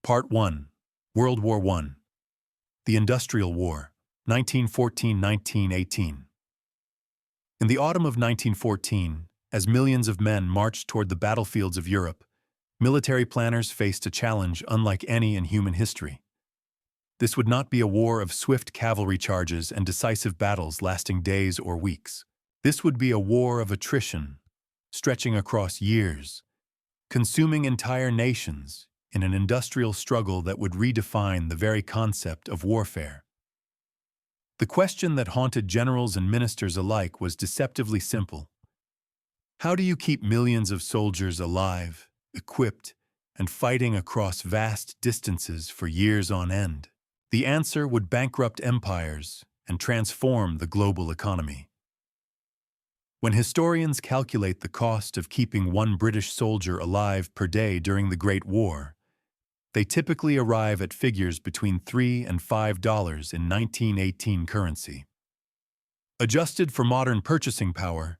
Part 1. World War I. The Industrial War, 1914–1918. In the autumn of 1914, as millions of men marched toward the battlefields of Europe, military planners faced a challenge unlike any in human history. This would not be a war of swift cavalry charges and decisive battles lasting days or weeks. This would be a war of attrition, stretching across years, consuming entire nations in an industrial struggle that would redefine the very concept of warfare. The question that haunted generals and ministers alike was deceptively simple. How do you keep millions of soldiers alive, equipped, and fighting across vast distances for years on end? The answer would bankrupt empires and transform the global economy. When historians calculate the cost of keeping one British soldier alive per day during the Great War, they typically arrive at figures between $3 and $5 in 1918 currency. Adjusted for modern purchasing power,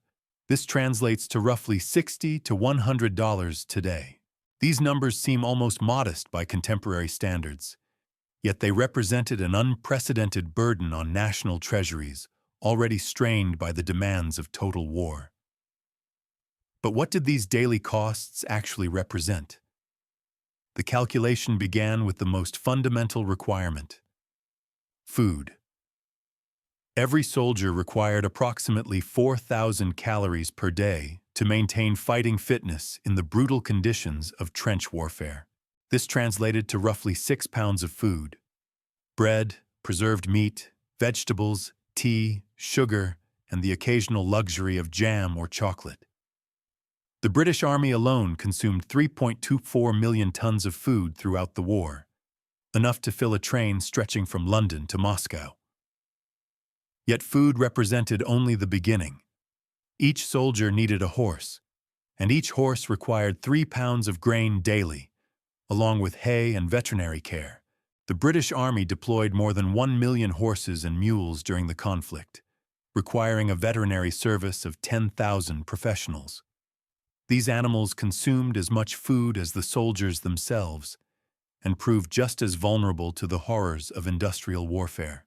this translates to roughly $60 to $100 today. These numbers seem almost modest by contemporary standards, yet they represented an unprecedented burden on national treasuries, already strained by the demands of total war. But what did these daily costs actually represent? The calculation began with the most fundamental requirement: food. Every soldier required approximately 4,000 calories per day to maintain fighting fitness in the brutal conditions of trench warfare. This translated to roughly 6 pounds of food: bread, preserved meat, vegetables, tea, sugar, and the occasional luxury of jam or chocolate. The British Army alone consumed 3.24 million tons of food throughout the war, enough to fill a train stretching from London to Moscow. Yet food represented only the beginning. Each soldier needed a horse, and each horse required 3 pounds of grain daily, along with hay and veterinary care. The British Army deployed more than 1 million horses and mules during the conflict, requiring a veterinary service of 10,000 professionals. These animals consumed as much food as the soldiers themselves and proved just as vulnerable to the horrors of industrial warfare.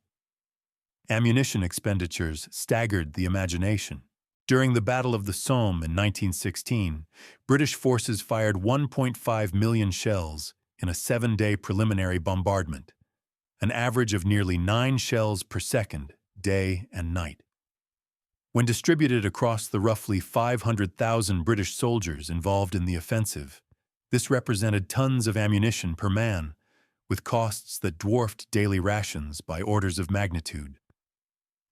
Ammunition expenditures staggered the imagination. During the Battle of the Somme in 1916, British forces fired 1.5 million shells in a 7-day preliminary bombardment, an average of nearly 9 shells per second, day and night. When distributed across the roughly 500,000 British soldiers involved in the offensive, this represented tons of ammunition per man, with costs that dwarfed daily rations by orders of magnitude.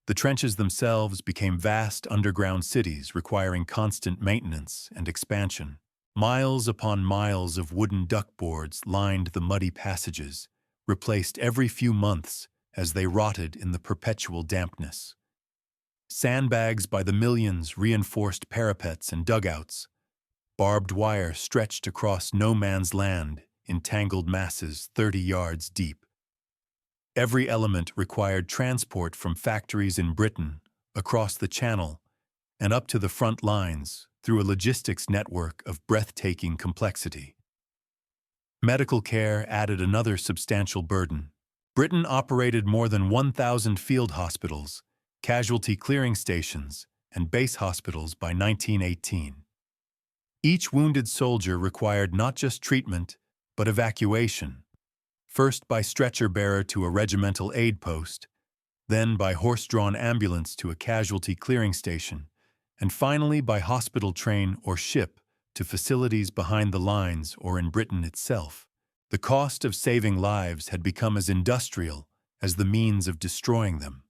The trenches themselves became vast underground cities requiring constant maintenance and expansion. Miles upon miles of wooden duckboards lined the muddy passages, replaced every few months as they rotted in the perpetual dampness. Sandbags by the millions reinforced parapets and dugouts. Barbed wire stretched across no man's land in tangled masses 30 yards deep. Every element required transport from factories in Britain, across the Channel, and up to the front lines through a logistics network of breathtaking complexity. Medical care added another substantial burden. Britain operated more than 1,000 field hospitals, casualty clearing stations, and base hospitals by 1918. Each wounded soldier required not just treatment, but evacuation, first by stretcher-bearer to a regimental aid post, then by horse-drawn ambulance to a casualty clearing station, and finally by hospital train or ship to facilities behind the lines or in Britain itself. The cost of saving lives had become as industrial as the means of destroying them.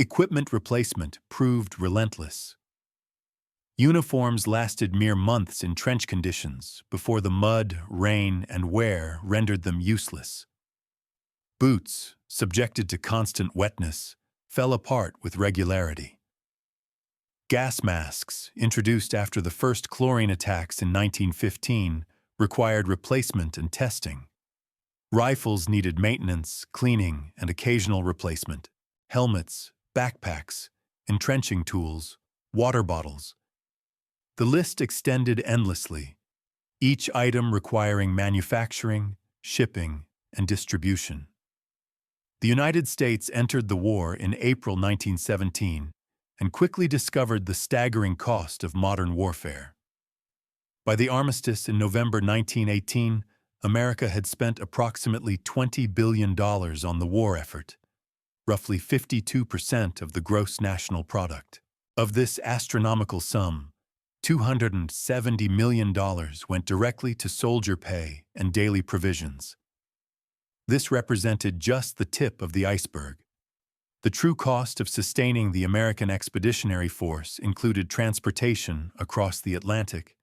Equipment replacement proved relentless. Uniforms lasted mere months in trench conditions before the mud, rain, and wear rendered them useless. Boots, subjected to constant wetness, fell apart with regularity. Gas masks, introduced after the first chlorine attacks in 1915, required replacement and testing. Rifles needed maintenance, cleaning, and occasional replacement. Helmets, backpacks, entrenching tools, water bottles. The list extended endlessly, each item requiring manufacturing, shipping, and distribution. The United States entered the war in April 1917 and quickly discovered the staggering cost of modern warfare. By the armistice in November 1918, America had spent approximately $20 billion on the war effort, roughly 52% of the gross national product. Of this astronomical sum, $270 million went directly to soldier pay and daily provisions. This represented just the tip of the iceberg. The true cost of sustaining the American Expeditionary Force included transportation across the Atlantic,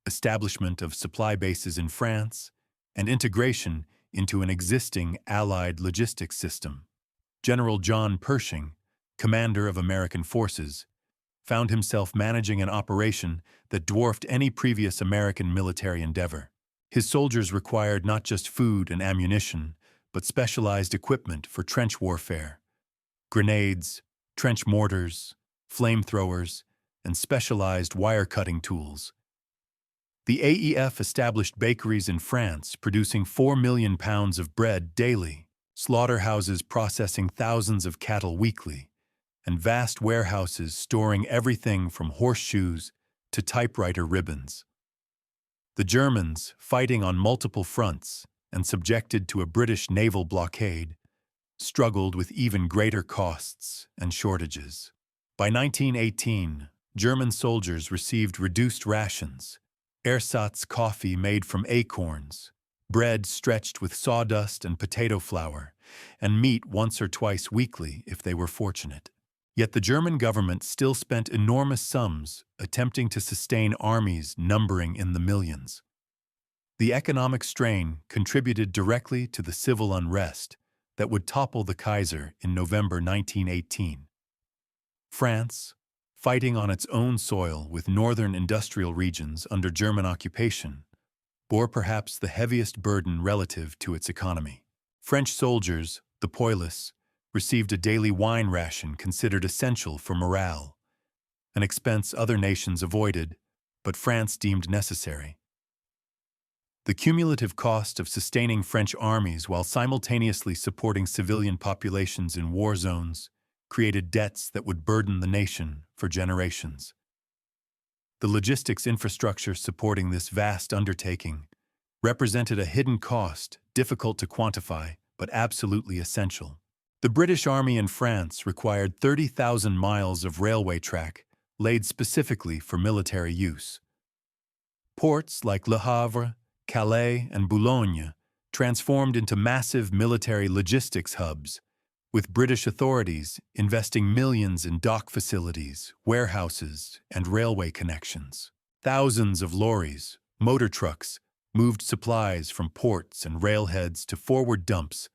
establishment of supply bases in France, and integration into an existing Allied logistics system. General John Pershing, commander of American forces, found himself managing an operation that dwarfed any previous American military endeavor. His soldiers required not just food and ammunition, but specialized equipment for trench warfare: grenades, trench mortars, flamethrowers, and specialized wire-cutting tools. The AEF established bakeries in France producing 4 million pounds of bread daily, slaughterhouses processing thousands of cattle weekly, and vast warehouses storing everything from horseshoes to typewriter ribbons. The Germans, fighting on multiple fronts and subjected to a British naval blockade, struggled with even greater costs and shortages. By 1918, German soldiers received reduced rations, ersatz coffee made from acorns, bread stretched with sawdust and potato flour, and meat once or twice weekly if they were fortunate. Yet the German government still spent enormous sums attempting to sustain armies numbering in the millions. The economic strain contributed directly to the civil unrest that would topple the Kaiser in November 1918. France, fighting on its own soil with northern industrial regions under German occupation, bore perhaps the heaviest burden relative to its economy. French soldiers, the poilus, received a daily wine ration considered essential for morale, an expense other nations avoided, but France deemed necessary. The cumulative cost of sustaining French armies while simultaneously supporting civilian populations in war zones created debts that would burden the nation for generations. The logistics infrastructure supporting this vast undertaking represented a hidden cost difficult to quantify but absolutely essential. The British Army in France required 30,000 miles of railway track laid specifically for military use. Ports like Le Havre, Calais, and Boulogne transformed into massive military logistics hubs, with British authorities investing millions in dock facilities, warehouses, and railway connections. Thousands of lorries, motor trucks, moved supplies from ports and railheads to forward dumps,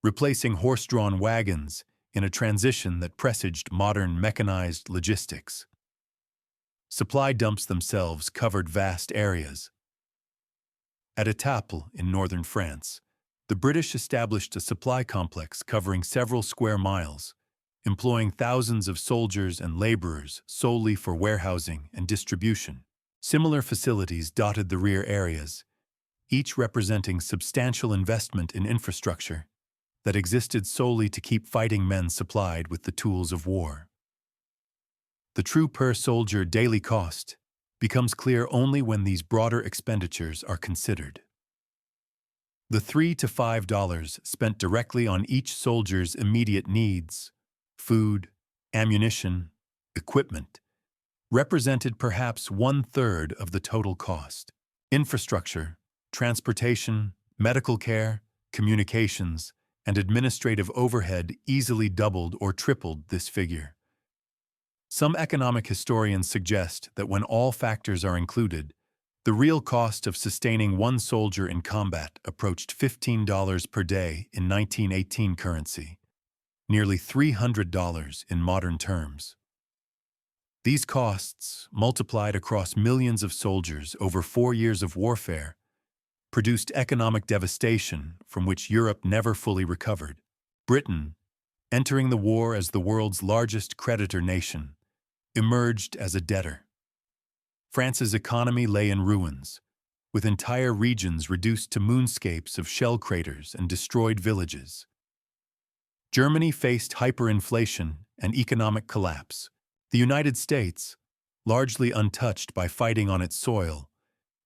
replacing horse-drawn wagons in a transition that presaged modern mechanized logistics. Supply dumps themselves covered vast areas. At Etaples in northern France, the British established a supply complex covering several square miles, employing thousands of soldiers and laborers solely for warehousing and distribution. Similar facilities dotted the rear areas, each representing substantial investment in infrastructure that existed solely to keep fighting men supplied with the tools of war. The true per-soldier daily cost becomes clear only when these broader expenditures are considered. The $3 to $5 spent directly on each soldier's immediate needs, food, ammunition, equipment, represented perhaps 1/3 of the total cost. Infrastructure, transportation, medical care, communications, and administrative overhead easily doubled or tripled this figure. Some economic historians suggest that when all factors are included, the real cost of sustaining one soldier in combat approached $15 per day in 1918 currency, nearly $300 in modern terms. These costs, multiplied across millions of soldiers over 4 years of warfare, produced economic devastation from which Europe never fully recovered. Britain, entering the war as the world's largest creditor nation, emerged as a debtor. France's economy lay in ruins, with entire regions reduced to moonscapes of shell craters and destroyed villages. Germany faced hyperinflation and economic collapse. The United States, largely untouched by fighting on its soil,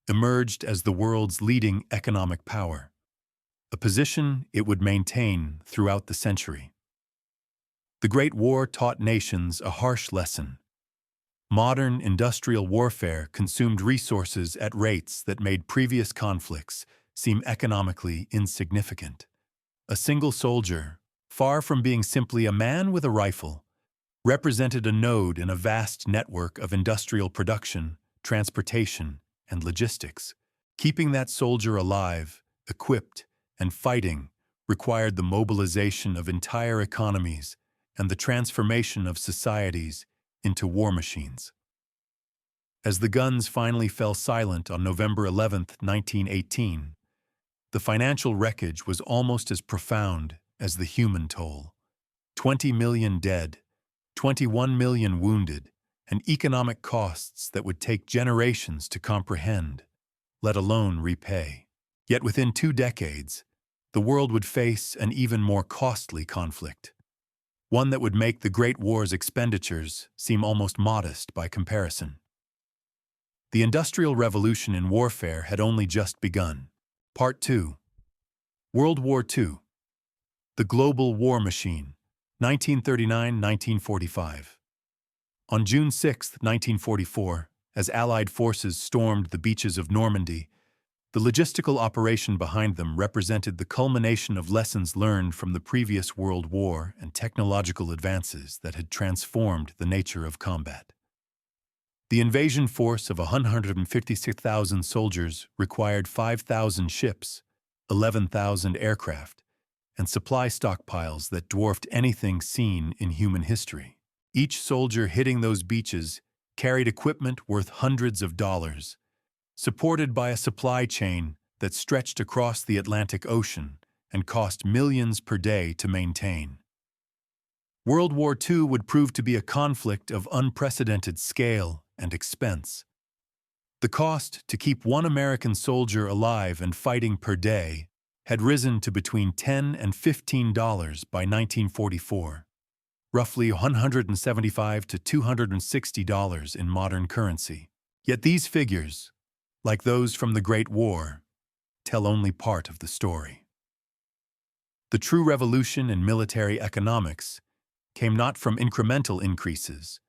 emerged as the world's leading economic power, a position it would maintain throughout the century. The Great War taught nations a harsh lesson. Modern industrial warfare consumed resources at rates that made previous conflicts seem economically insignificant. A single soldier, far from being simply a man with a rifle, represented a node in a vast network of industrial production, transportation, and logistics. Keeping that soldier alive, equipped, and fighting required the mobilization of entire economies and the transformation of societies into war machines. As the guns finally fell silent on November 11, 1918, the financial wreckage was almost as profound as the human toll. 20 million dead, 21 million wounded, and economic costs that would take generations to comprehend, let alone repay. Yet within 2 decades, the world would face an even more costly conflict, one that would make the Great War's expenditures seem almost modest by comparison. The Industrial Revolution in warfare had only just begun. Part 2. World War II. The Global War Machine, 1939–1945. On June 6, 1944, as Allied forces stormed the beaches of Normandy, the logistical operation behind them represented the culmination of lessons learned from the previous World War and technological advances that had transformed the nature of combat. The invasion force of 156,000 soldiers required 5,000 ships, 11,000 aircraft, and supply stockpiles that dwarfed anything seen in human history. Each soldier hitting those beaches carried equipment worth hundreds of dollars, supported by a supply chain that stretched across the Atlantic Ocean and cost millions per day to maintain. World War II would prove to be a conflict of unprecedented scale and expense. The cost to keep one American soldier alive and fighting per day had risen to between $10 and $15 by 1944, roughly $175 to $260 in modern currency. Yet these figures, like those from the Great War, tell only part of the story. The true revolution in military economics came not from incremental increases,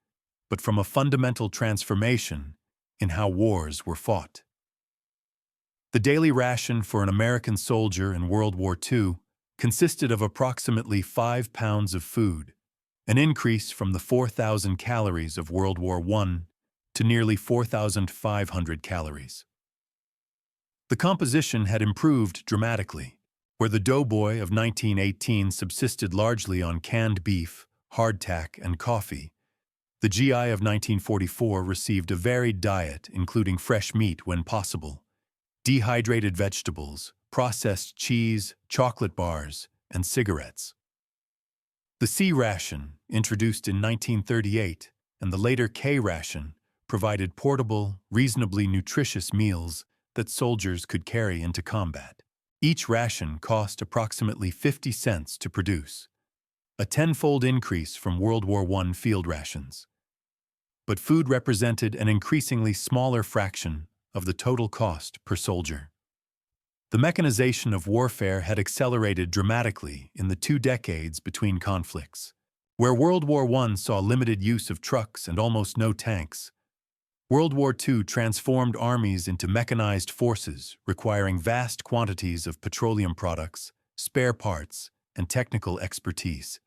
but from a fundamental transformation in how wars were fought. The daily ration for an American soldier in World War II consisted of approximately 5 pounds of food, an increase from the 4,000 calories of World War I to nearly 4,500 calories. The composition had improved dramatically, where the doughboy of 1918 subsisted largely on canned beef, hardtack, and coffee. The GI of 1944 received a varied diet including fresh meat when possible, dehydrated vegetables, processed cheese, chocolate bars, and cigarettes. The C ration, introduced in 1938, and the later K ration, provided portable, reasonably nutritious meals that soldiers could carry into combat. Each ration cost approximately 50 cents to produce, a tenfold increase from World War I field rations. But food represented an increasingly smaller fraction of the total cost per soldier. The mechanization of warfare had accelerated dramatically in the 2 decades between conflicts. Where World War I saw limited use of trucks and almost no tanks, World War II transformed armies into mechanized forces requiring vast quantities of petroleum products, spare parts, and technical expertise.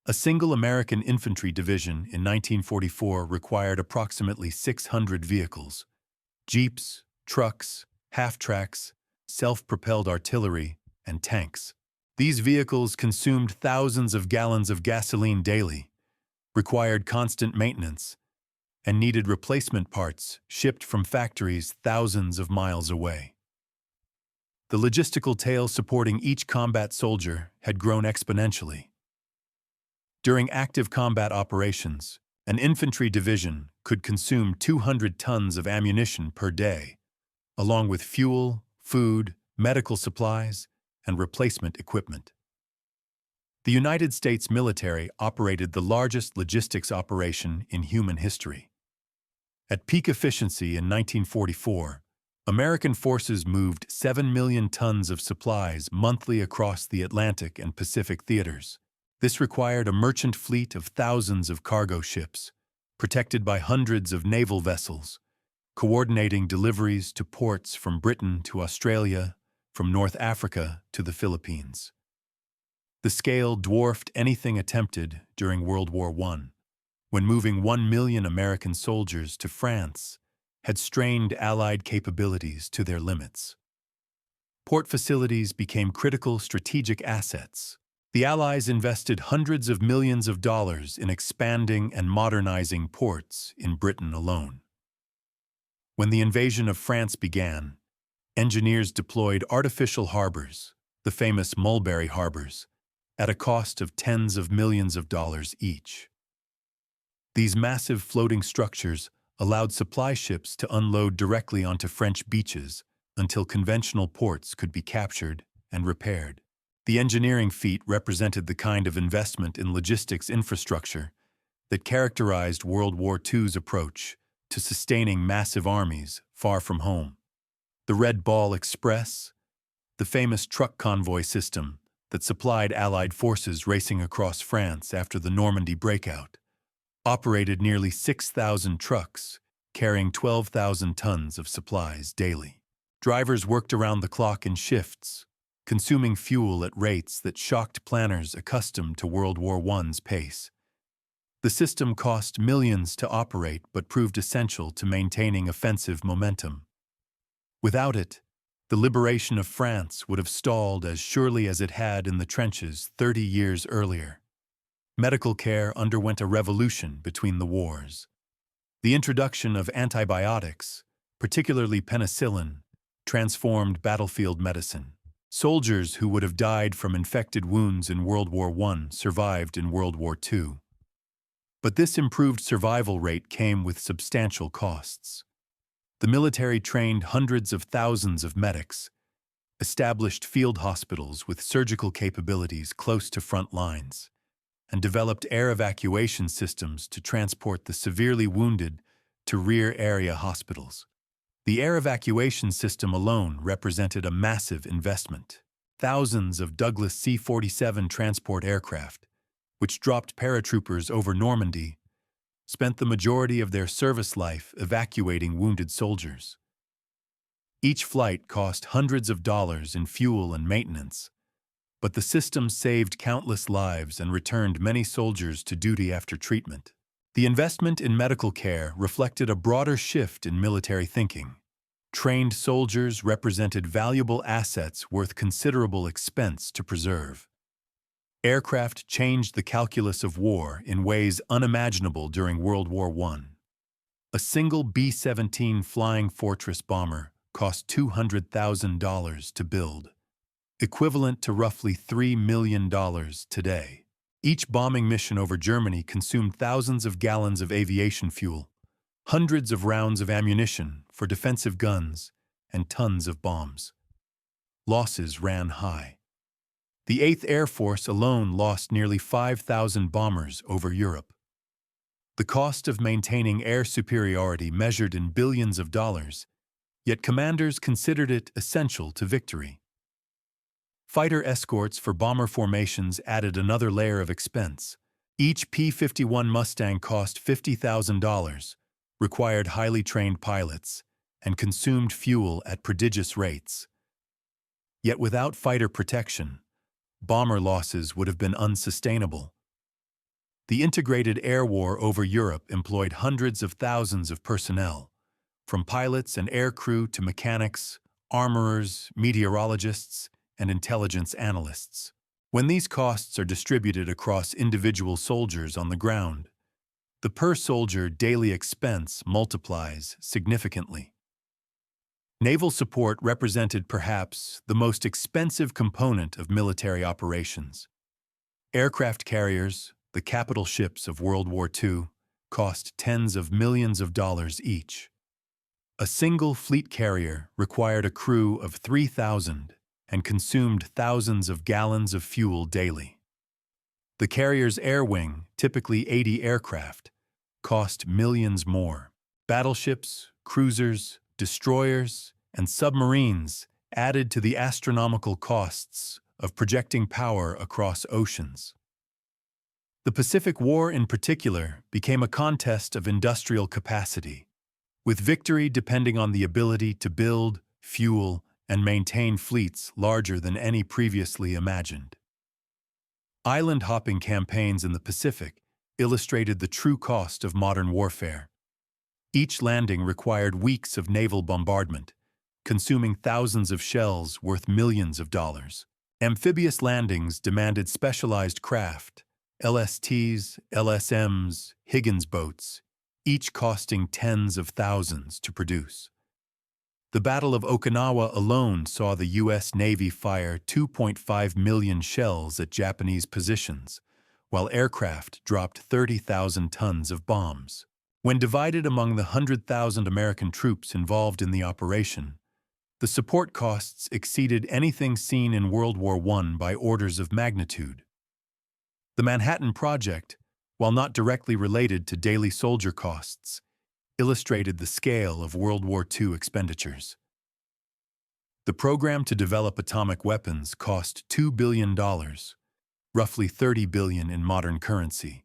A single American infantry division in 1944 required approximately 600 vehicles: jeeps, trucks, half-tracks, self-propelled artillery, and tanks. These vehicles consumed thousands of gallons of gasoline daily, required constant maintenance, and needed replacement parts shipped from factories thousands of miles away. The logistical tail supporting each combat soldier had grown exponentially. During active combat operations, an infantry division could consume 200 tons of ammunition per day, along with fuel, food, medical supplies, and replacement equipment. The United States military operated the largest logistics operation in human history. At peak efficiency in 1944, American forces moved 7 million tons of supplies monthly across the Atlantic and Pacific theaters. This required a merchant fleet of thousands of cargo ships, protected by hundreds of naval vessels, coordinating deliveries to ports from Britain to Australia, from North Africa to the Philippines. The scale dwarfed anything attempted during World War I, when moving 1 million American soldiers to France had strained Allied capabilities to their limits. Port facilities became critical strategic assets. The Allies invested hundreds of millions of dollars in expanding and modernizing ports in Britain alone. When the invasion of France began, engineers deployed artificial harbors, the famous Mulberry Harbors, at a cost of tens of millions of dollars each. These massive floating structures allowed supply ships to unload directly onto French beaches until conventional ports could be captured and repaired. The engineering feat represented the kind of investment in logistics infrastructure that characterized World War II's approach to sustaining massive armies far from home. The Red Ball Express, the famous truck convoy system that supplied Allied forces racing across France after the Normandy breakout, operated nearly 6,000 trucks carrying 12,000 tons of supplies daily. Drivers worked around the clock in shifts, consuming fuel at rates that shocked planners accustomed to World War I's pace. The system cost millions to operate but proved essential to maintaining offensive momentum. Without it, the liberation of France would have stalled as surely as it had in the trenches 30 years earlier. Medical care underwent a revolution between the wars. The introduction of antibiotics, particularly penicillin, transformed battlefield medicine. Soldiers who would have died from infected wounds in World War I survived in World War II. But this improved survival rate came with substantial costs. The military trained hundreds of thousands of medics, established field hospitals with surgical capabilities close to front lines, and developed air evacuation systems to transport the severely wounded to rear area hospitals. The air evacuation system alone represented a massive investment. Thousands of Douglas C-47 transport aircraft, which dropped paratroopers over Normandy, spent the majority of their service life evacuating wounded soldiers. Each flight cost hundreds of dollars in fuel and maintenance, but the system saved countless lives and returned many soldiers to duty after treatment. The investment in medical care reflected a broader shift in military thinking. Trained soldiers represented valuable assets worth considerable expense to preserve. Aircraft changed the calculus of war in ways unimaginable during World War I. A single B-17 Flying Fortress bomber cost $200,000 to build, equivalent to roughly $3 million today. Each bombing mission over Germany consumed thousands of gallons of aviation fuel, hundreds of rounds of ammunition for defensive guns, and tons of bombs. Losses ran high. The 8th Air Force alone lost nearly 5,000 bombers over Europe. The cost of maintaining air superiority measured in billions of dollars, yet commanders considered it essential to victory. Fighter escorts for bomber formations added another layer of expense. Each P-51 Mustang cost $50,000, required highly trained pilots, and consumed fuel at prodigious rates. Yet without fighter protection, bomber losses would have been unsustainable. The integrated air war over Europe employed hundreds of thousands of personnel, from pilots and air crew to mechanics, armorers, meteorologists, and intelligence analysts. When these costs are distributed across individual soldiers on the ground, the per-soldier daily expense multiplies significantly. Naval support represented perhaps the most expensive component of military operations. Aircraft carriers, the capital ships of World War II, cost tens of millions of dollars each. A single fleet carrier required a crew of 3,000 and consumed thousands of gallons of fuel daily. The carrier's air wing, typically 80 aircraft, cost millions more. Battleships, cruisers, destroyers, and submarines added to the astronomical costs of projecting power across oceans. The Pacific War in particular became a contest of industrial capacity, with victory depending on the ability to build, fuel, and maintain fleets larger than any previously imagined. Island-hopping campaigns in the Pacific illustrated the true cost of modern warfare. Each landing required weeks of naval bombardment, consuming thousands of shells worth millions of dollars. Amphibious landings demanded specialized craft, LSTs, LSMs, Higgins boats, each costing tens of thousands to produce. The Battle of Okinawa alone saw the U.S. Navy fire 2.5 million shells at Japanese positions, while aircraft dropped 30,000 tons of bombs. When divided among the 100,000 American troops involved in the operation, the support costs exceeded anything seen in World War I by orders of magnitude. The Manhattan Project, while not directly related to daily soldier costs, illustrated the scale of World War II expenditures. The program to develop atomic weapons cost $2 billion, roughly $30 billion in modern currency,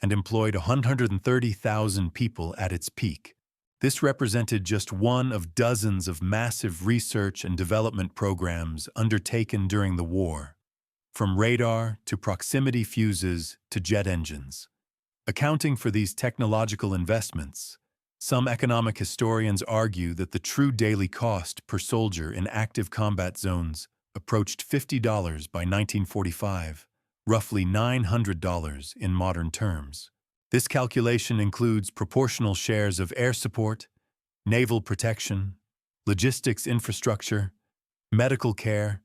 and employed 130,000 people at its peak. This represented just one of dozens of massive research and development programs undertaken during the war, from radar to proximity fuses to jet engines. Accounting for these technological investments, some economic historians argue that the true daily cost per soldier in active combat zones approached $50 by 1945, roughly $900 in modern terms. This calculation includes proportional shares of air support, naval protection, logistics infrastructure, medical care,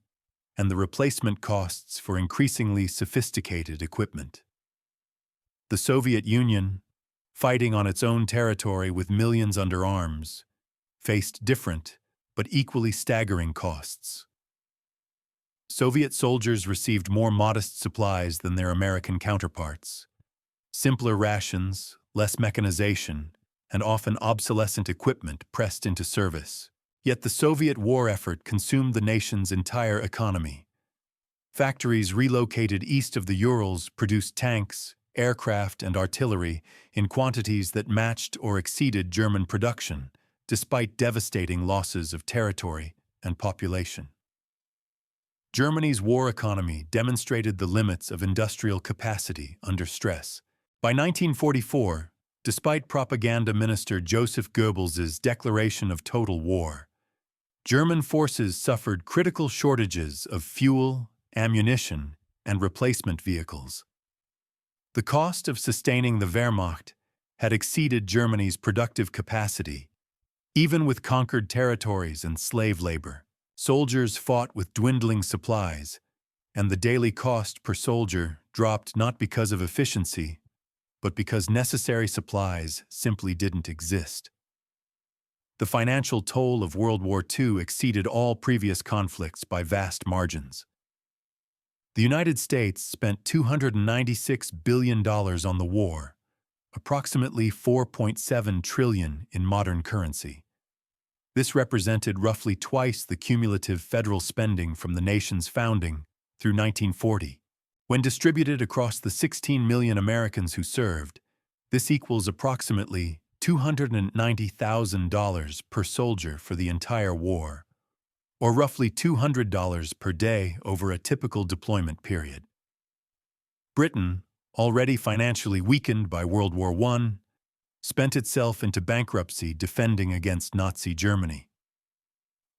and the replacement costs for increasingly sophisticated equipment. The Soviet Union, fighting on its own territory with millions under arms, faced different but equally staggering costs. Soviet soldiers received more modest supplies than their American counterparts. Simpler rations, less mechanization, and often obsolescent equipment pressed into service. Yet the Soviet war effort consumed the nation's entire economy. Factories relocated east of the Urals produced tanks, aircraft, and artillery in quantities that matched or exceeded German production, despite devastating losses of territory and population. Germany's war economy demonstrated the limits of industrial capacity under stress. By 1944, despite propaganda minister Joseph Goebbels's declaration of total war, German forces suffered critical shortages of fuel, ammunition, and replacement vehicles. The cost of sustaining the Wehrmacht had exceeded Germany's productive capacity. Even with conquered territories and slave labor, soldiers fought with dwindling supplies, and the daily cost per soldier dropped not because of efficiency, but because necessary supplies simply didn't exist. The financial toll of World War II exceeded all previous conflicts by vast margins. The United States spent $296 billion on the war, approximately $4.7 trillion in modern currency. This represented roughly twice the cumulative federal spending from the nation's founding through 1940. When distributed across the 16 million Americans who served, this equals approximately $290,000 per soldier for the entire war, or roughly $200 per day over a typical deployment period. Britain, already financially weakened by World War I, spent itself into bankruptcy defending against Nazi Germany.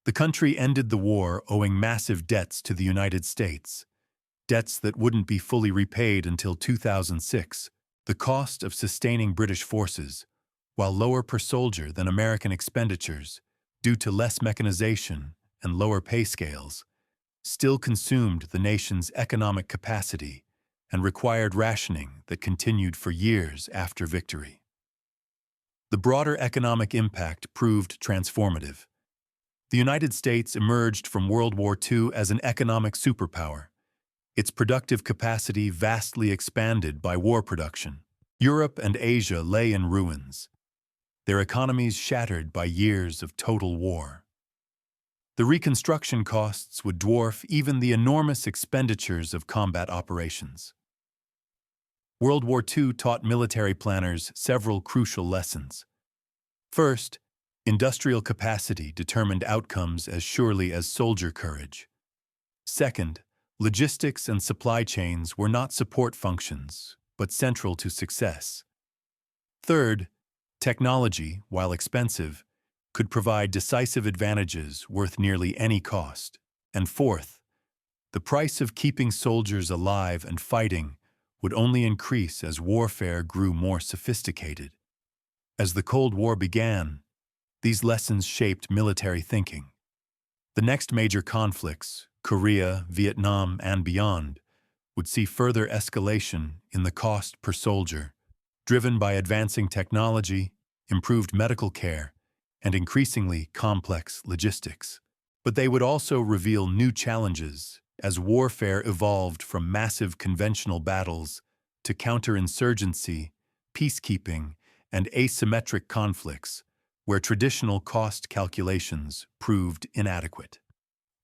The country ended the war owing massive debts to the United States, debts that wouldn't be fully repaid until 2006. The cost of sustaining British forces, while lower per soldier than American expenditures due to less mechanization and lower pay scales, still consumed the nation's economic capacity and required rationing that continued for years after victory. The broader economic impact proved transformative. The United States emerged from World War II as an economic superpower, its productive capacity vastly expanded by war production. Europe and Asia lay in ruins, their economies shattered by years of total war. The reconstruction costs would dwarf even the enormous expenditures of combat operations. World War II taught military planners several crucial lessons. First, industrial capacity determined outcomes as surely as soldier courage. Second, logistics and supply chains were not support functions, but central to success. Third, technology, while expensive, could provide decisive advantages worth nearly any cost. And fourth, the price of keeping soldiers alive and fighting would only increase as warfare grew more sophisticated. As the Cold War began, these lessons shaped military thinking. The next major conflicts, Korea, Vietnam, and beyond, would see further escalation in the cost per soldier, driven by advancing technology, improved medical care, and increasingly complex logistics. But they would also reveal new challenges as warfare evolved from massive conventional battles to counterinsurgency, peacekeeping, and asymmetric conflicts, where traditional cost calculations proved inadequate.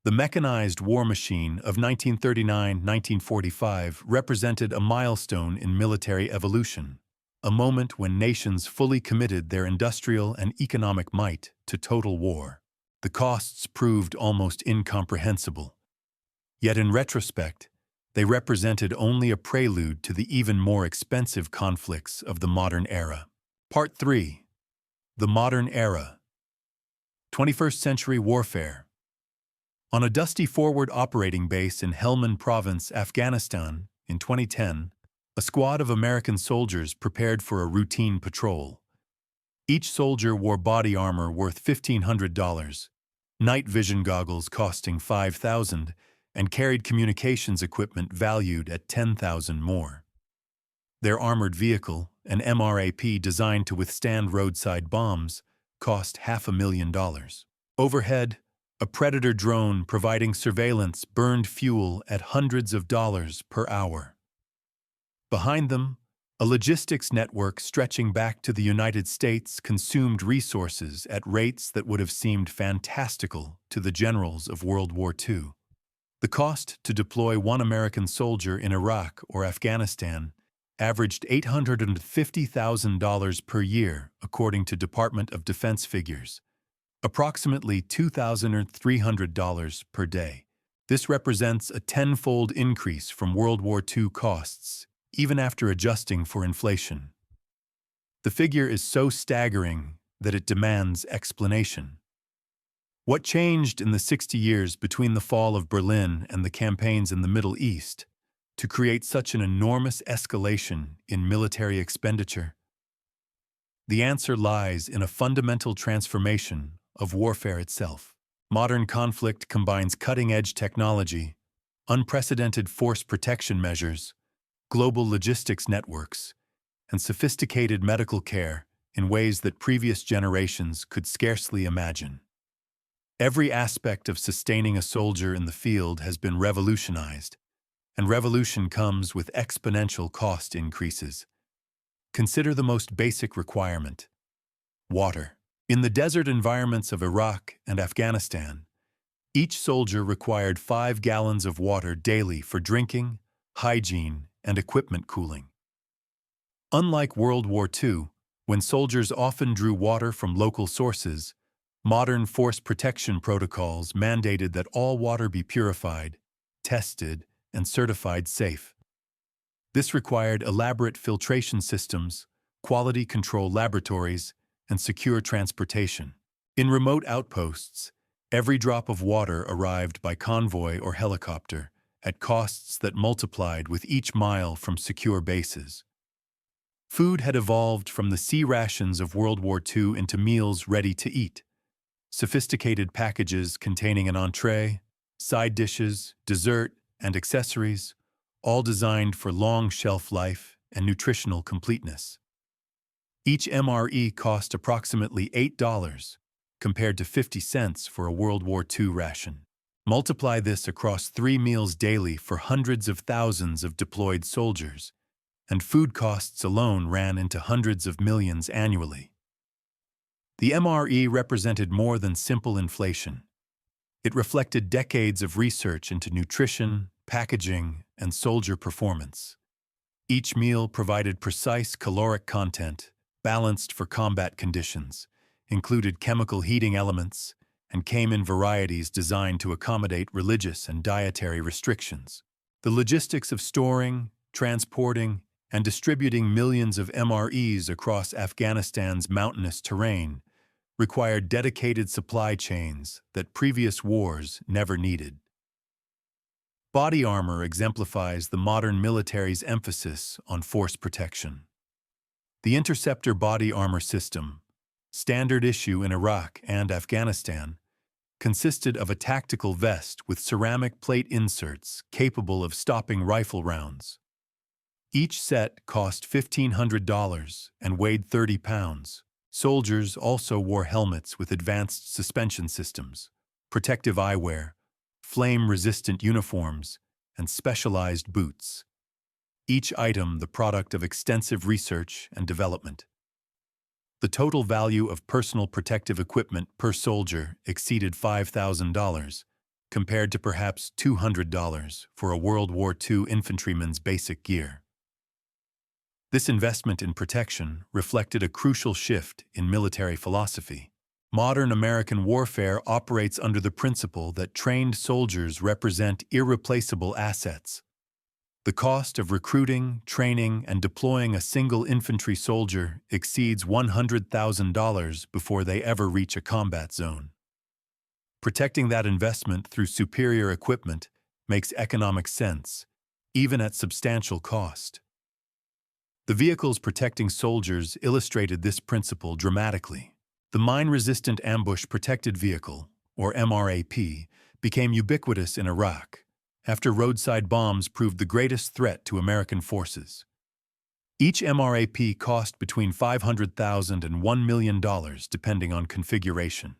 The mechanized war machine of 1939–1945 represented a milestone in military evolution, a moment when nations fully committed their industrial and economic might to total war. The costs proved almost incomprehensible. Yet in retrospect, they represented only a prelude to the even more expensive conflicts of the modern era. Part 3. The Modern Era. 21st Century Warfare. On a dusty forward operating base in Helmand Province, Afghanistan, in 2010, a squad of American soldiers prepared for a routine patrol. Each soldier wore body armor worth $1,500, night vision goggles costing $5,000, and carried communications equipment valued at $10,000 more. Their armored vehicle, an MRAP designed to withstand roadside bombs, cost $500,000. Overhead, a Predator drone providing surveillance burned fuel at hundreds of dollars per hour. Behind them, a logistics network stretching back to the United States consumed resources at rates that would have seemed fantastical to the generals of World War II. The cost to deploy one American soldier in Iraq or Afghanistan averaged $850,000 per year, according to Department of Defense figures, approximately $2,300 per day. This represents a tenfold increase from World War II costs, even after adjusting for inflation. The figure is so staggering that it demands explanation. What changed in the 60 years between the fall of Berlin and the campaigns in the Middle East to create such an enormous escalation in military expenditure? The answer lies in a fundamental transformation of warfare itself. Modern conflict combines cutting-edge technology, unprecedented force protection measures, global logistics networks, and sophisticated medical care in ways that previous generations could scarcely imagine. Every aspect of sustaining a soldier in the field has been revolutionized, and revolution comes with exponential cost increases. Consider the most basic requirement: water. In the desert environments of Iraq and Afghanistan, each soldier required 5 gallons of water daily for drinking, hygiene, and equipment cooling. Unlike World War II, when soldiers often drew water from local sources, modern force protection protocols mandated that all water be purified, tested, and certified safe. This required elaborate filtration systems, quality control laboratories, and secure transportation. In remote outposts, every drop of water arrived by convoy or helicopter, at costs that multiplied with each mile from secure bases. Food had evolved from the sea rations of World War II into meals ready to eat. Sophisticated packages containing an entree, side dishes, dessert, and accessories, all designed for long shelf life and nutritional completeness. Each MRE cost approximately $8, compared to 50 cents for a World War II ration. Multiply this across 3 meals daily for hundreds of thousands of deployed soldiers, and food costs alone ran into hundreds of millions annually. The MRE represented more than simple inflation. It reflected decades of research into nutrition, packaging, and soldier performance. Each meal provided precise caloric content, balanced for combat conditions, included chemical heating elements, and came in varieties designed to accommodate religious and dietary restrictions. The logistics of storing, transporting, and distributing millions of MREs across Afghanistan's mountainous terrain required dedicated supply chains that previous wars never needed. Body armor exemplifies the modern military's emphasis on force protection. The Interceptor body armor system, standard issue in Iraq and Afghanistan, consisted of a tactical vest with ceramic plate inserts capable of stopping rifle rounds. Each set cost $1,500 and weighed 30 pounds. Soldiers also wore helmets with advanced suspension systems, protective eyewear, flame-resistant uniforms, and specialized boots. Each item the product of extensive research and development. The total value of personal protective equipment per soldier exceeded $5,000, compared to perhaps $200 for a World War II infantryman's basic gear. This investment in protection reflected a crucial shift in military philosophy. Modern American warfare operates under the principle that trained soldiers represent irreplaceable assets. The cost of recruiting, training, and deploying a single infantry soldier exceeds $100,000 before they ever reach a combat zone. Protecting that investment through superior equipment makes economic sense, even at substantial cost. The vehicles protecting soldiers illustrated this principle dramatically. The Mine-Resistant Ambush Protected Vehicle, or MRAP, became ubiquitous in Iraq, after roadside bombs proved the greatest threat to American forces. Each MRAP cost between $500,000 and $1 million, depending on configuration.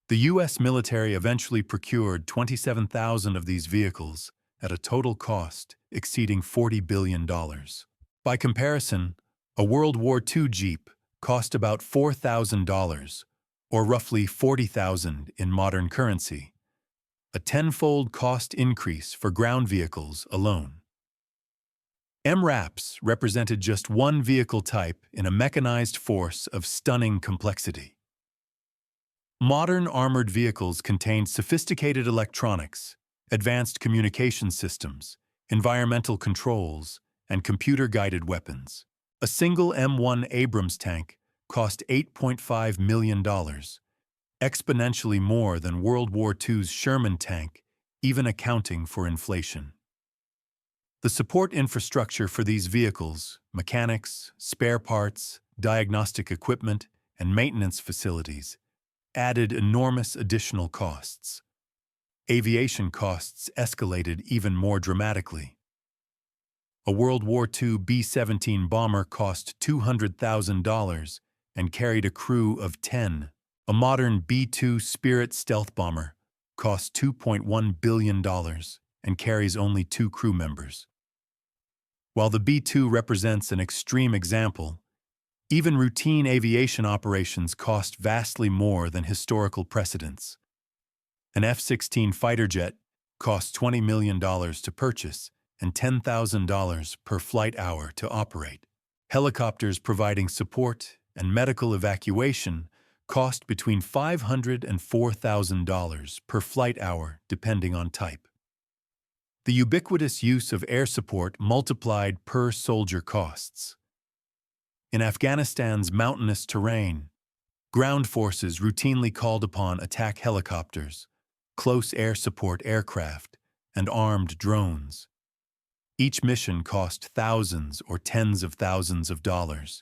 The U.S. military eventually procured 27,000 of these vehicles at a total cost exceeding $40 billion. By comparison, a World War II Jeep cost about $4,000, or roughly $40,000 in modern currency, a tenfold cost increase for ground vehicles alone. MRAPs represented just one vehicle type in a mechanized force of stunning complexity. Modern armored vehicles contained sophisticated electronics, advanced communication systems, environmental controls, and computer-guided weapons. A single M1 Abrams tank cost $8.5 million, exponentially more than World War II's Sherman tank, even accounting for inflation. The support infrastructure for these vehicles, mechanics, spare parts, diagnostic equipment, and maintenance facilities, added enormous additional costs. Aviation costs escalated even more dramatically. A World War II B-17 bomber cost $200,000 and carried a crew of 10. A modern B-2 Spirit stealth bomber costs $2.1 billion and carries only 2 crew members. While the B-2 represents an extreme example, even routine aviation operations cost vastly more than historical precedents. An F-16 fighter jet costs $20 million to purchase and $10,000 per flight hour to operate. Helicopters providing support and medical evacuation cost between $500 and $4,000 per flight hour, depending on type. The ubiquitous use of air support multiplied per-soldier costs. In Afghanistan's mountainous terrain, ground forces routinely called upon attack helicopters, close air support aircraft, and armed drones. Each mission cost thousands or tens of thousands of dollars,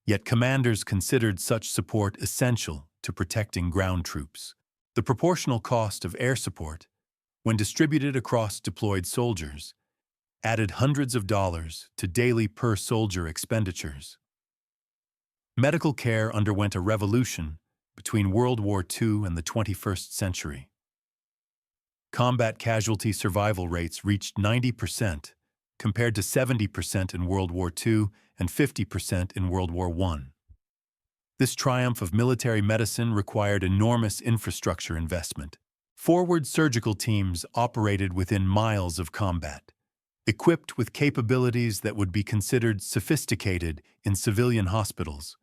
yet commanders considered such support essential to protecting ground troops. The proportional cost of air support, when distributed across deployed soldiers, added hundreds of dollars to daily per-soldier expenditures. Medical care underwent a revolution between World War II and the 21st century. Combat casualty survival rates reached 90%, compared to 70% in World War II and 50% in World War I. This triumph of military medicine required enormous infrastructure investment. Forward surgical teams operated within miles of combat, equipped with capabilities that would be considered sophisticated in civilian hospitals.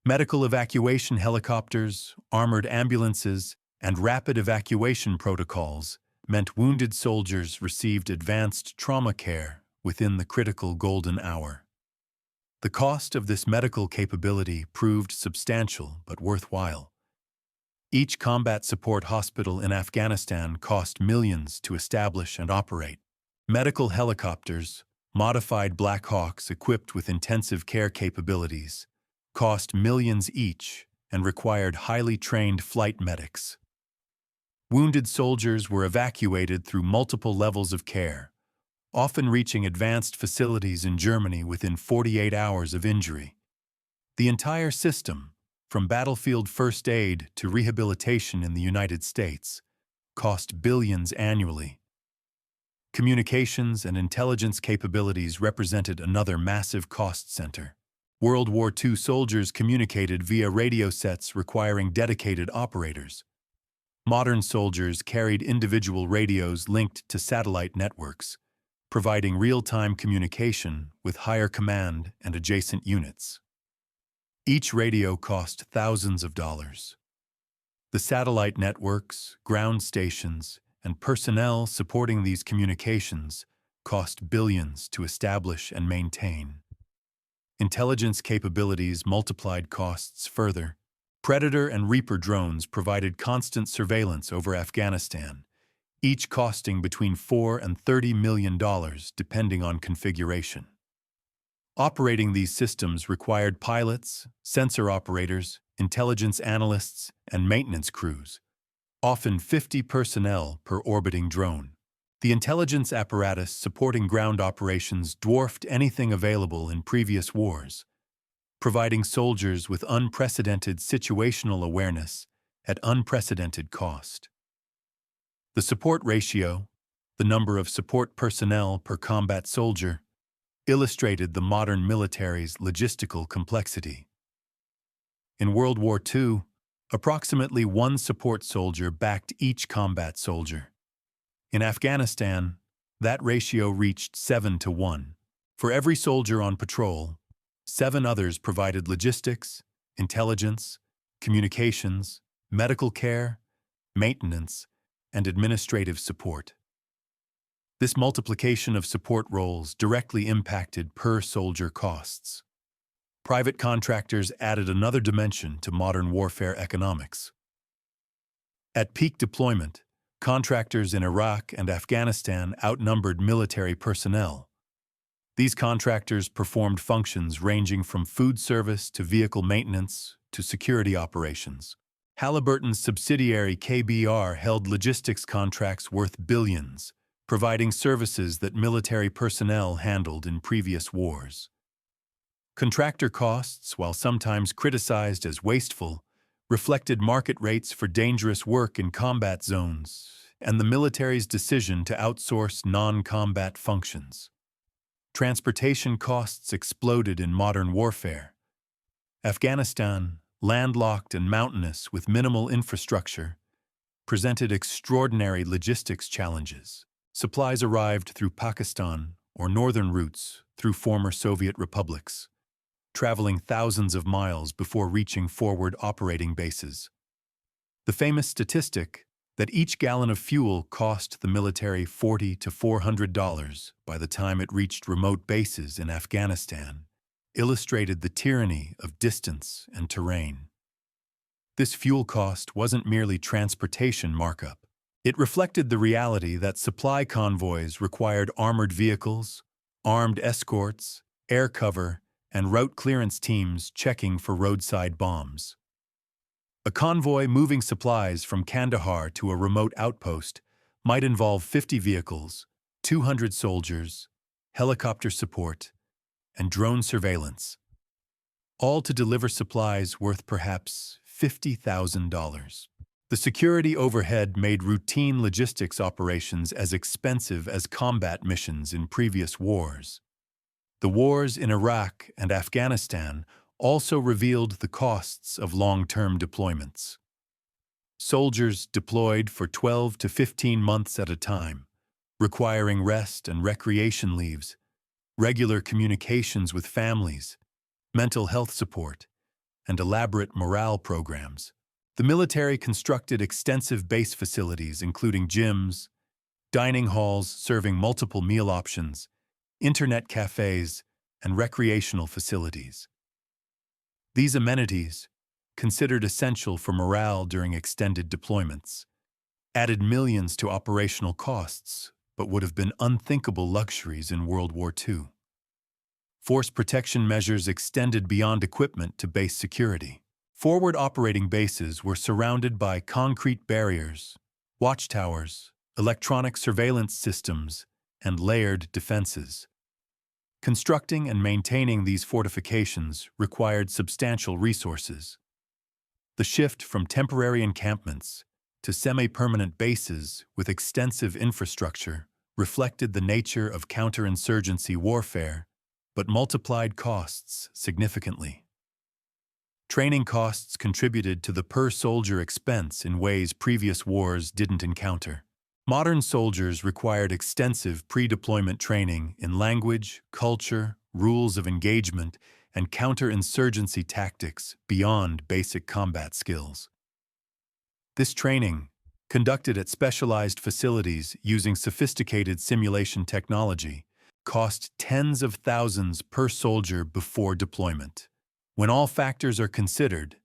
Medical evacuation helicopters, armored ambulances, and rapid evacuation protocols meant wounded soldiers received advanced trauma care within the critical golden hour. The cost of this medical capability proved substantial but worthwhile. Each combat support hospital in Afghanistan cost millions to establish and operate. Medical helicopters, modified Black Hawks equipped with intensive care capabilities, cost millions each and required highly trained flight medics. Wounded soldiers were evacuated through multiple levels of care, often reaching advanced facilities in Germany within 48 hours of injury. The entire system, from battlefield first aid to rehabilitation in the United States, cost billions annually. Communications and intelligence capabilities represented another massive cost center. World War II soldiers communicated via radio sets requiring dedicated operators. Modern soldiers carried individual radios linked to satellite networks, providing real-time communication with higher command and adjacent units. Each radio cost thousands of dollars. The satellite networks, ground stations, and personnel supporting these communications cost billions to establish and maintain. Intelligence capabilities multiplied costs further. Predator and Reaper drones provided constant surveillance over Afghanistan, each costing between $4 and $30 million depending on configuration. Operating these systems required pilots, sensor operators, intelligence analysts, and maintenance crews, often 50 personnel per orbiting drone. The intelligence apparatus supporting ground operations dwarfed anything available in previous wars, providing soldiers with unprecedented situational awareness at unprecedented cost. The support ratio, the number of support personnel per combat soldier, illustrated the modern military's logistical complexity. In World War II, approximately one support soldier backed each combat soldier. In Afghanistan, that ratio reached 7 to 1. For every soldier on patrol, 7 others provided logistics, intelligence, communications, medical care, maintenance, and administrative support. This multiplication of support roles directly impacted per-soldier costs. Private contractors added another dimension to modern warfare economics. At peak deployment, contractors in Iraq and Afghanistan outnumbered military personnel. These contractors performed functions ranging from food service to vehicle maintenance to security operations. Halliburton's subsidiary KBR held logistics contracts worth billions, providing services that military personnel handled in previous wars. Contractor costs, while sometimes criticized as wasteful, reflected market rates for dangerous work in combat zones and the military's decision to outsource non-combat functions. Transportation costs exploded in modern warfare. Afghanistan, landlocked and mountainous with minimal infrastructure, presented extraordinary logistics challenges. Supplies arrived through Pakistan or northern routes through former Soviet republics, traveling thousands of miles before reaching forward operating bases. The famous statistic that each gallon of fuel cost the military $40 to $400 by the time it reached remote bases in Afghanistan illustrated the tyranny of distance and terrain. This fuel cost wasn't merely transportation markup. It reflected the reality that supply convoys required armored vehicles, armed escorts, air cover, and route clearance teams checking for roadside bombs. A convoy moving supplies from Kandahar to a remote outpost might involve 50 vehicles, 200 soldiers, helicopter support, and drone surveillance. all to deliver supplies worth perhaps $50,000. The security overhead made routine logistics operations as expensive as combat missions in previous wars. The wars in Iraq and Afghanistan also revealed the costs of long-term deployments. Soldiers deployed for 12 to 15 months at a time, requiring rest and recreation leaves, regular communications with families, mental health support, and elaborate morale programs. The military constructed extensive base facilities including gyms, dining halls serving multiple meal options, internet cafes, and recreational facilities. These amenities, considered essential for morale during extended deployments, added millions to operational costs, but would have been unthinkable luxuries in World War II. Force protection measures extended beyond equipment to base security. Forward operating bases were surrounded by concrete barriers, watchtowers, electronic surveillance systems, and layered defenses. Constructing and maintaining these fortifications required substantial resources. The shift from temporary encampments to semi-permanent bases with extensive infrastructure reflected the nature of counterinsurgency warfare, but multiplied costs significantly. Training costs contributed to the per-soldier expense in ways previous wars didn't encounter. Modern soldiers required extensive pre-deployment training in language, culture, rules of engagement, and counterinsurgency tactics beyond basic combat skills. This training, conducted at specialized facilities using sophisticated simulation technology, cost tens of thousands per soldier before deployment. When all factors are considered,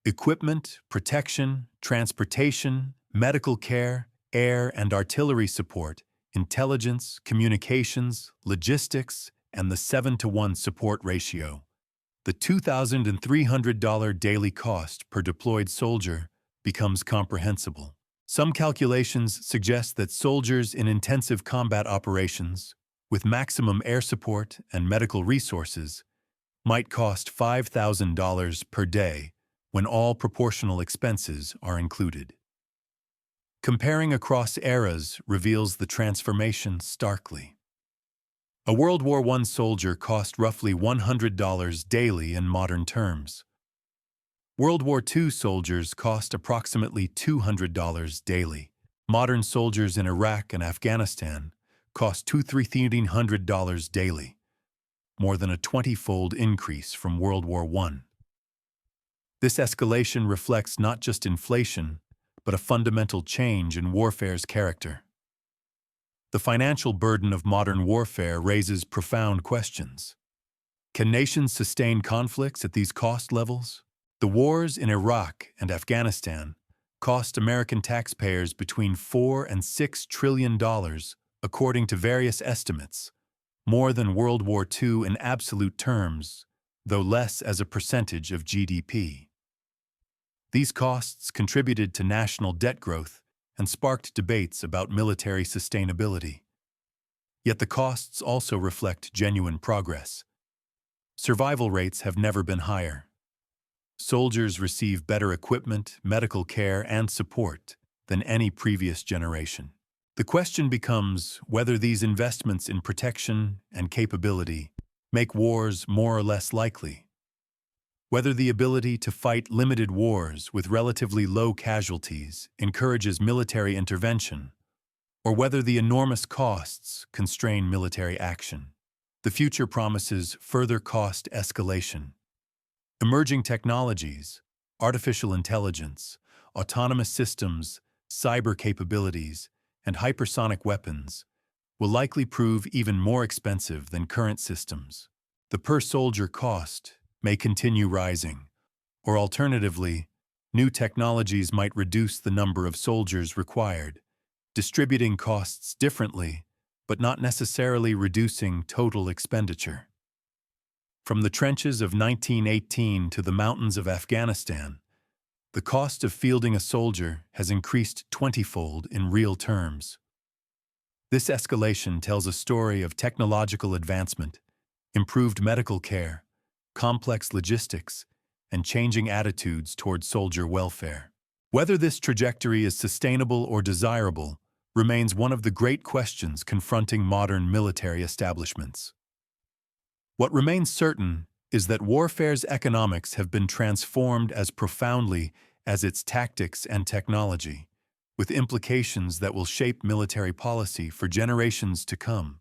equipment, protection, transportation, medical care, air and artillery support, intelligence, communications, logistics, and the 7-to-1 support ratio, the $2,300 daily cost per deployed soldier becomes comprehensible. Some calculations suggest that soldiers in intensive combat operations, with maximum air support and medical resources, might cost $5,000 per day when all proportional expenses are included. Comparing across eras reveals the transformation starkly. A World War I soldier cost roughly $100 daily in modern terms. World War II soldiers cost approximately $200 daily. Modern soldiers in Iraq and Afghanistan cost $2,300 daily, more than a 20-fold increase from World War I. This escalation reflects not just inflation, but a fundamental change in warfare's character. The financial burden of modern warfare raises profound questions. Can nations sustain conflicts at these cost levels? The wars in Iraq and Afghanistan cost American taxpayers between $4 and $6 trillion, according to various estimates, more than World War II in absolute terms, though less as a percentage of GDP. These costs contributed to national debt growth and sparked debates about military sustainability. Yet the costs also reflect genuine progress. Survival rates have never been higher. Soldiers receive better equipment, medical care, and support than any previous generation. The question becomes whether these investments in protection and capability make wars more or less likely. Whether the ability to fight limited wars with relatively low casualties encourages military intervention, or whether the enormous costs constrain military action. The future promises further cost escalation. Emerging technologies, artificial intelligence, autonomous systems, cyber capabilities, and hypersonic weapons will likely prove even more expensive than current systems. The per-soldier cost may continue rising, or alternatively, new technologies might reduce the number of soldiers required, distributing costs differently, but not necessarily reducing total expenditure. From the trenches of 1918 to the mountains of Afghanistan, the cost of fielding a soldier has increased 20-fold in real terms. This escalation tells a story of technological advancement, improved medical care, complex logistics, and changing attitudes toward soldier welfare. Whether this trajectory is sustainable or desirable remains one of the great questions confronting modern military establishments. What remains certain is that warfare's economics have been transformed as profoundly as its tactics and technology, with implications that will shape military policy for generations to come.